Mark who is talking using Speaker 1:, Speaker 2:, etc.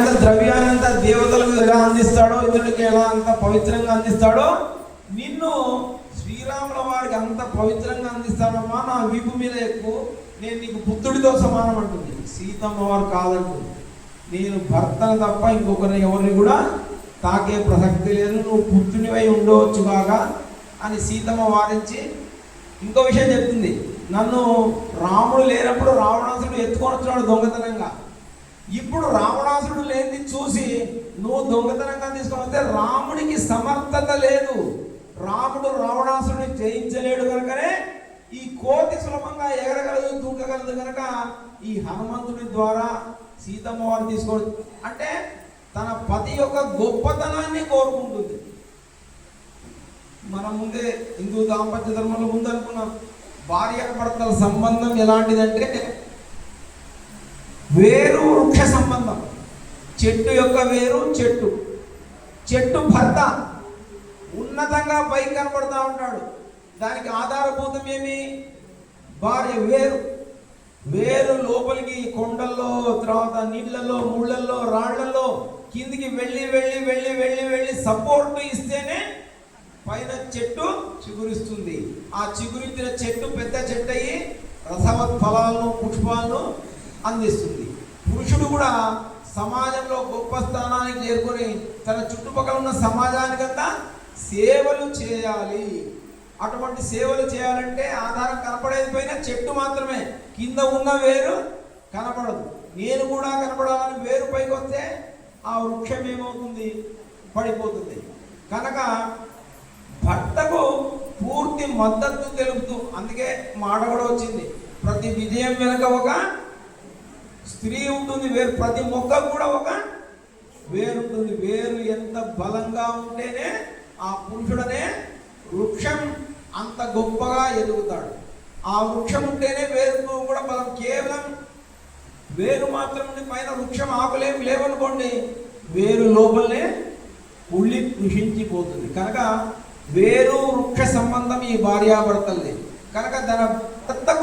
Speaker 1: అంత ద్రవ్యాన్ని అంతా దేవతలకు ఎలా అందిస్తాడో, ఇంద్రుడికి ఎలా అంత పవిత్రంగా అందిస్తాడో, నిన్ను శ్రీరాముల వారికి అంత పవిత్రంగా అందిస్తానమ్మా, నా వీపు మీద ఎక్కువ, నేను నీకు పుత్రుడితో సమానం అంటుంది. సీతమ్మ వారు కాదంటుంది, నేను భర్తను తప్ప ఇంకొకరిని ఎవరిని కూడా తాకే ప్రసక్తి లేదు, నువ్వు పుత్రునివై ఉండవచ్చు కాగా అని సీతమ్మ వారించి ఇంకో విషయం చెప్తుంది. నన్ను రాముడు లేనప్పుడు రావణాసురుడు ఎత్తుకొని వచ్చినాడు దొంగతనంగా, ఇప్పుడు రావణాసురుడు లేనిది చూసి నువ్వు దొంగతనంగా తీసుకొని వస్తే రాముడికి సమర్థత లేదు, రాముడు రావణాసురుడిని జయించలేడు కనుకనే ఈ కోతి సులభంగా ఎగరగలదు, దూకగలదు కనుక ఈ హనుమంతుడి ద్వారా సీతమ్మ వారు తీసుకోవడం అంటే తన పతి యొక్క గొప్పతనాన్ని కోరుకుంటుంది. మనం ముందే హిందూ దాంపత్య ధర్మంలో ముందు అనుకున్నాం, భార్యాభర్తల సంబంధం ఎలాంటిదంటే వేరు వృక్ష సంబంధం. చెట్టు యొక్క వేరు చెట్టు, చెట్టు భర్త ఉన్నతంగా పైకి కనపడుతూ ఉంటాడు, దానికి ఆధారభూతం ఏమి? భార్య. వేరు వేరు లోపలికి కొండల్లో, తర్వాత నీళ్ళల్లో, ముళ్ళల్లో, రాళ్లలో కిందికి వెళ్ళి వెళ్ళి వెళ్ళి వెళ్ళి వెళ్ళి సపోర్ట్ ఇస్తేనే పైన చెట్టు చిగురిస్తుంది. ఆ చిగురించిన చెట్టు పెద్ద చెట్టు అయ్యి రసవత్ ఫలాలను, పుష్పాలను అందిస్తుంది. పురుషుడు కూడా సమాజంలో గొప్ప స్థానానికి చేరుకొని తన చుట్టుపక్కల ఉన్న సమాజానికంతా సేవలు చేయాలి. అటువంటి సేవలు చేయాలంటే ఆధారం కనపడేది పైన చెట్టు మాత్రమే, కింద ఉన్న వేరు కనపడదు. నేను కూడా కనపడాలని వేరు పైకి వస్తే ఆ వృక్షం ఏమవుతుంది? పడిపోతుంది. కనుక భర్తకు పూర్తి మద్దతు తెలుపుతూ, అందుకే మాట కూడా వచ్చింది, ప్రతి విజయం వెనుక ఒక స్త్రీ ఉంటుంది, వేరు ప్రతి మొక్కకు కూడా ఒక వేరు ఉంటుంది. వేరు ఎంత బలంగా ఉంటేనే ఆ పురుషుడనే వృక్షం అంత గొప్పగా ఎదుగుతాడు. ఆ వృక్షం ఉంటేనే వేరుకు కూడా బలం. కేవలం వేరు మాత్రం పైన వృక్షం ఆకులేమి లేవనుకోండి, వేరు లోపలనే ఉళ్ళి కృషించిపోతుంది. కనుక వేరు వృక్ష సంబంధం ఈ భార్యాభర్తలది. కనుక తన